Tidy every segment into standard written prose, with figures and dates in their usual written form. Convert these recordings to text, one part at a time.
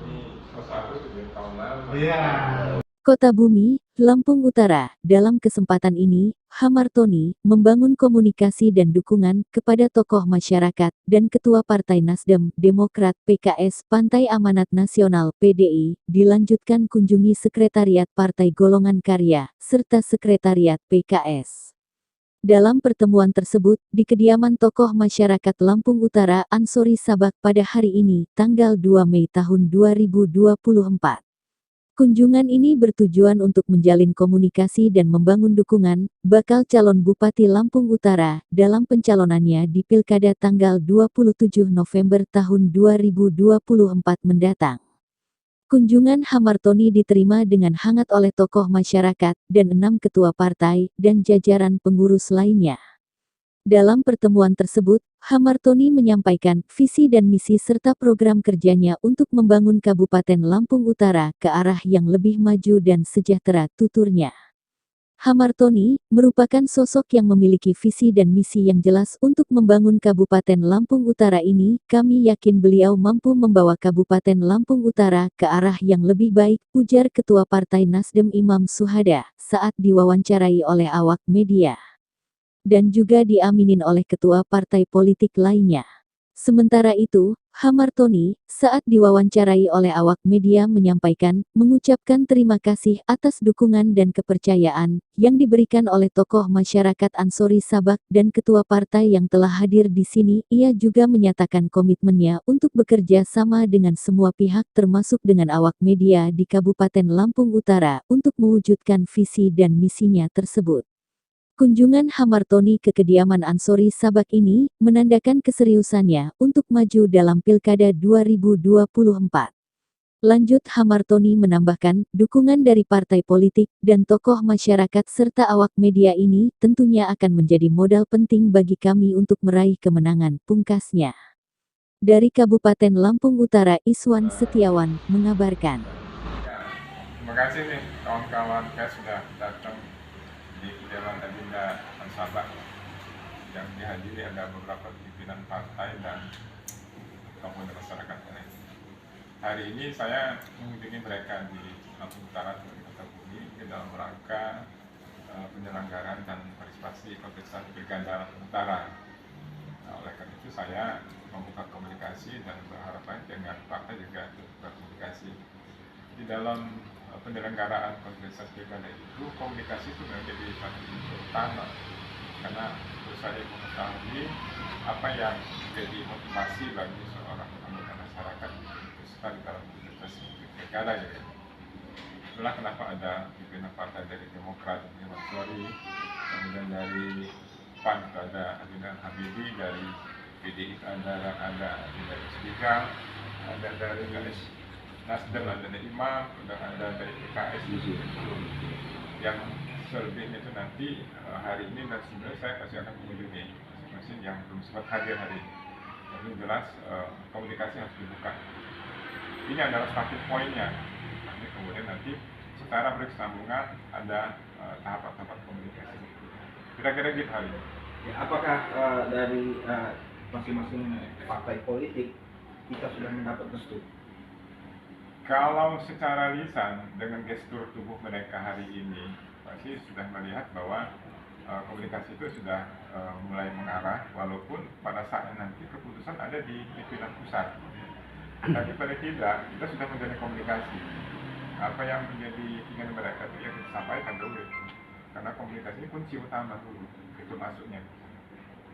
Ini kos aku 7 tahun lalu. Iya. Kota Bumi, Lampung Utara. Dalam kesempatan ini, Hamartoni membangun komunikasi dan dukungan kepada tokoh masyarakat dan Ketua Partai Nasdem, Demokrat, PKS, Pantai Amanat Nasional, PDI, dilanjutkan kunjungi Sekretariat Partai Golongan Karya, serta Sekretariat PKS. Dalam pertemuan tersebut, di kediaman tokoh masyarakat Lampung Utara, Ansori Sabak pada hari ini, tanggal 2 Mei tahun 2024. Kunjungan ini bertujuan untuk menjalin komunikasi dan membangun dukungan bakal calon Bupati Lampung Utara dalam pencalonannya di Pilkada tanggal 27 November tahun 2024 mendatang. Kunjungan Hamartoni diterima dengan hangat oleh tokoh masyarakat dan 6 ketua partai dan jajaran pengurus lainnya. Dalam pertemuan tersebut, Hamartoni menyampaikan visi dan misi serta program kerjanya untuk membangun Kabupaten Lampung Utara ke arah yang lebih maju dan sejahtera, tuturnya. Hamartoni merupakan sosok yang memiliki visi dan misi yang jelas untuk membangun Kabupaten Lampung Utara ini. Kami yakin beliau mampu membawa Kabupaten Lampung Utara ke arah yang lebih baik, ujar Ketua Partai Nasdem Imam Suhada saat diwawancarai oleh awak media. Dan juga diaminin oleh ketua partai politik lainnya. Sementara itu, Hamartoni, saat diwawancarai oleh awak media mengucapkan terima kasih atas dukungan dan kepercayaan yang diberikan oleh tokoh masyarakat Ansori Sabak dan ketua partai yang telah hadir di sini. Ia juga menyatakan komitmennya untuk bekerja sama dengan semua pihak termasuk dengan awak media di Kabupaten Lampung Utara untuk mewujudkan visi dan misinya tersebut. Kunjungan Hamartoni ke kediaman Ansori Sabak ini menandakan keseriusannya untuk maju dalam Pilkada 2024. Lanjut Hamartoni menambahkan, dukungan dari partai politik dan tokoh masyarakat serta awak media ini tentunya akan menjadi modal penting bagi kami untuk meraih kemenangan, pungkasnya. Dari Kabupaten Lampung Utara, Iswan Setiawan mengabarkan. Terima kasih nih kawan-kawan saya sudah datang di kediaman Adinda Ansabak yang dihadiri ada beberapa pimpinan partai dan tokoh masyarakat lain. Hari ini saya mengunjungi mereka di Lampung Utara sebagai Kota Bumi ke dalam rangka penyelenggaraan dan partisipasi kontestasi Pilkada Lampung Utara. Nah, oleh karena itu saya membuka komunikasi dan berharapan dengan partai juga berkomunikasi. Di dalam penyelenggaraan kontestasi pilkada itu komunikasi itu menjadi satu utama karena tentu saya mengetahui apa yang menjadi motivasi bagi seorang anggota masyarakat sekali dalam kontestasi pilkada ya. Itulah kenapa ada pimpinan partai dari Demokrat, Sorry, kemudian dari PAN ada Adinda Habibie, dari PDI ada dari Sedigang, ada dari Nasdem ada Imam, dan ada dari PKS yang selebihnya itu nanti hari ini dan sebenarnya saya pasti akan mengunjungi masing-masing yang belum sempat hadir hari ini. Jadi jelas komunikasi harus dibuka. Ini adalah starting pointnya. Kemudian nanti secara bersambungan ada tahapan-tahapan komunikasi. Kira-kira gitu hari ini. Ya, apakah dari masing-masing partai politik kita sudah mendapat restu? Kalau secara lisan dengan gestur tubuh mereka hari ini pasti sudah melihat bahwa komunikasi itu sudah mulai mengarah, walaupun pada saat nanti keputusan ada di pimpinan pusat. Tapi pada kita sudah menjalin komunikasi. Apa yang menjadi keinginan mereka itu yang disampaikan dulu, karena komunikasi ini kunci utama dulu itu masuknya.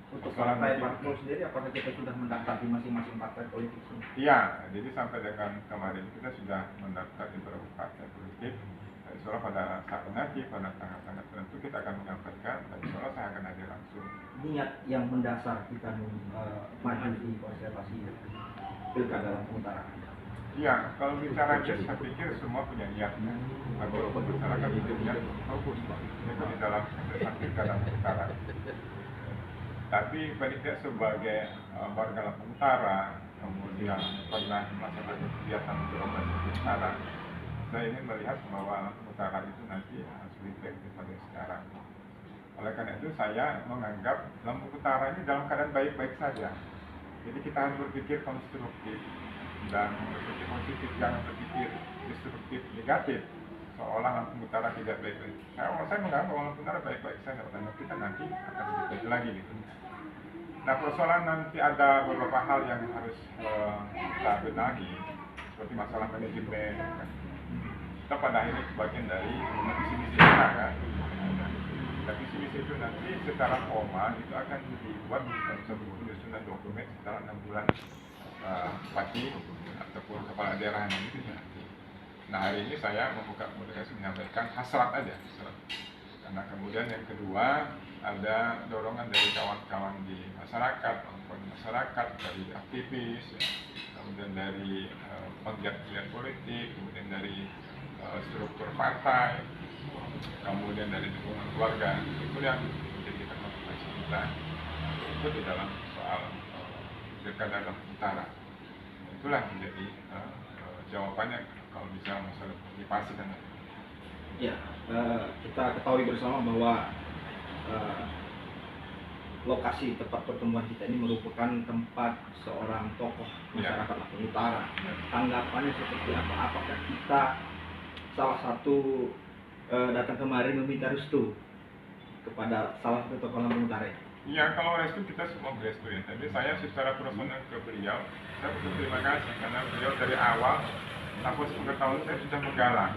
Untuk partai sendiri, apakah kita sudah mendaftar di masing-masing partai politik? Iya, jadi sampai dengan kemarin kita sudah mendaftar di beberapa partai politik. Insya Allah pada saat nanti, pada tanggal-tanggal tertentu kita akan menyampaikan, dan insya Allah saya akan hadir langsung. Niat yang mendasar kita maju di konservasi Pilkada Lampung Utara. Iya, kalau bicara niat, saya pikir semua punya niat. Agar masyarakat punya niat fokus di dalam kontestasi Pilkada Lampung Utara. Tapi paling tidak sebagai warga Lampung Utara, kemudian pernah melaksanakan kegiatan di Lampung Utara, saya ingin melihat bahwa Lampung Utara itu nanti harus lebih baik daripada sekarang. Oleh karena itu saya menganggap Lampung Utara ini dalam keadaan baik-baik saja. Jadi kita harus berpikir konstruktif dan berpikir positif, jangan berpikir destruktif, negatif. Seolah Lampung Utara tidak baik-baik. Saya menganggap Lampung Utara baik-baik saja, karena kita nanti akan lebih baik lagi gitu. Nah, persoalan nanti ada beberapa hal yang harus kita benahi, seperti masalah manajemen. Kita pada akhirnya bagian dari visi-misi kita kan. Nah, visi-misi itu nanti secara formal itu akan dibuat dalam satu penyusunan dokumen setelah 6 bulan bupati ataupun kepala daerah yang itu nanti. Nah, hari ini saya membuka komunikasi menyampaikan hasrat aja, hasrat. Karena kemudian yang kedua ada dorongan dari kawan-kawan di masyarakat, masyarakat dari aktivis, ya, kemudian dari penggiat-penggiat politik, kemudian dari struktur partai, kemudian dari dukungan keluarga. Itu yang menjadi motivasi kita itu di dalam soal pilkada Lampung Utara. Itulah menjadi jawabannya kalau bisa masalah partisipasi dan Ya, kita ketahui bersama bahwa lokasi tempat pertemuan kita ini merupakan tempat seorang tokoh masyarakat Lampung Utara. Tanggapannya seperti apa? Apakah kita salah satu datang kemari meminta restu kepada salah satu tokoh Lampung Utara? Ya, kalau restu kita semua berestu ya. Tapi saya secara personal ke beliau, saya berterima kasih karena beliau dari awal sampai 10 tahun saya sudah menggalang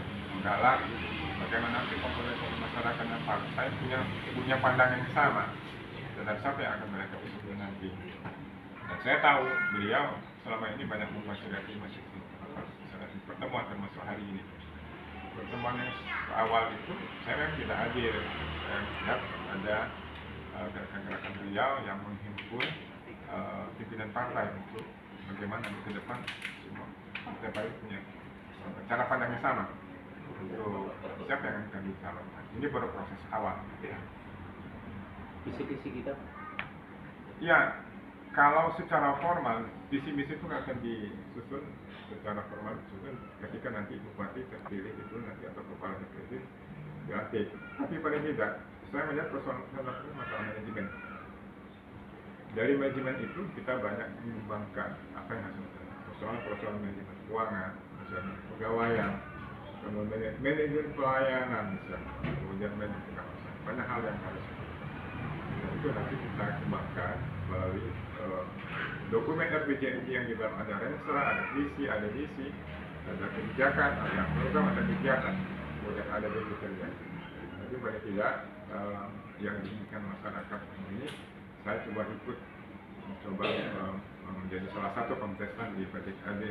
bagaimana nanti komponen masyarakat dan partai punya pandangan yang sama terhadap siapa yang akan mereka usung nanti. Dan saya tahu beliau selama ini banyak memfasilitasi pertemuan termasuk hari ini. Pertemuan yang awal itu saya memang tidak hadir. Saya melihat ada gerakan-gerakan beliau yang menghimpun pimpinan partai untuk bagaimana ke depan semua partai baik punya cara pandang yang sama untuk siapa yang akan dicalonkan. Ini baru proses awal. Ya. Visi-visi kita? Ya, kalau secara formal visi misi itu akan disusun secara formal disusun ketika nanti bupati terpilih itu nanti atau kepala daerah dilantik. Tapi paling tidak saya melihat persoalan masalah manajemen. Dari manajemen itu kita banyak mengembangkan apa yang harus persoalan manajemen keuangan, misalnya pegawaian, kemudian manajemen pelayanan, misalnya, kemudian manajemen kawasan, banyak hal yang harus itu nanti kita kembangkan melalui dokumen RPJMD yang di dalam ada renstra, ada visi, ada kebijakan, ada program, ada kegiatan, kemudian ada bekerja. Tapi paling tidak yang diinginkan masyarakat ini, saya coba ikut mencoba menjadi salah satu kontestan di PTKD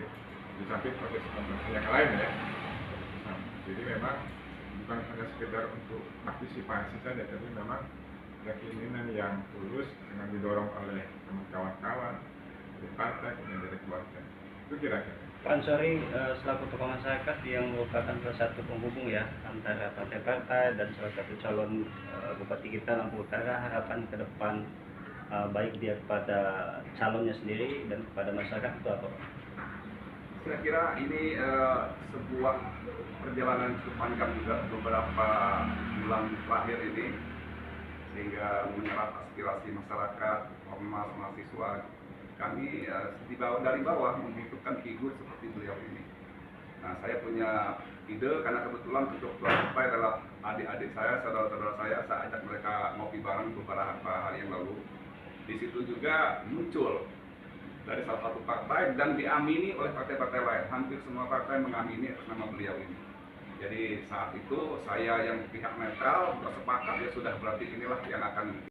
di samping kontestan yang lain ya. Jadi memang bukan hanya sekedar untuk partisipasi saja, tapi memang ada keinginan yang tulus dengan didorong oleh kawan-kawan dari partai kemudian dari keluarga. Itu kira-kira. Pak Ansori selaku tokoh masyarakat yang merupakan salah satu penghubung ya antara partai-partai dan salah satu calon bupati kita Lampung Utara, harapan ke depan baik dia kepada calonnya sendiri dan kepada masyarakat itu apa? Saya kira ini sebuah perjalanan cukup panjang juga beberapa bulan terakhir ini, sehingga menyerap aspirasi masyarakat, ormas, mahasiswa. Kami dari bawah membutuhkan figur seperti beliau ini. Nah, saya punya ide karena kebetulan ketua partai adalah adik-adik saya, saudara-saudara saya ajak mereka ngopi bareng beberapa hari yang lalu. Di situ juga muncul dari salah satu partai dan diamini oleh partai-partai lain. Hampir semua partai mengamini atas nama beliau ini. Jadi saat itu saya yang pihak netral bersepakat ya sudah berarti inilah yang akan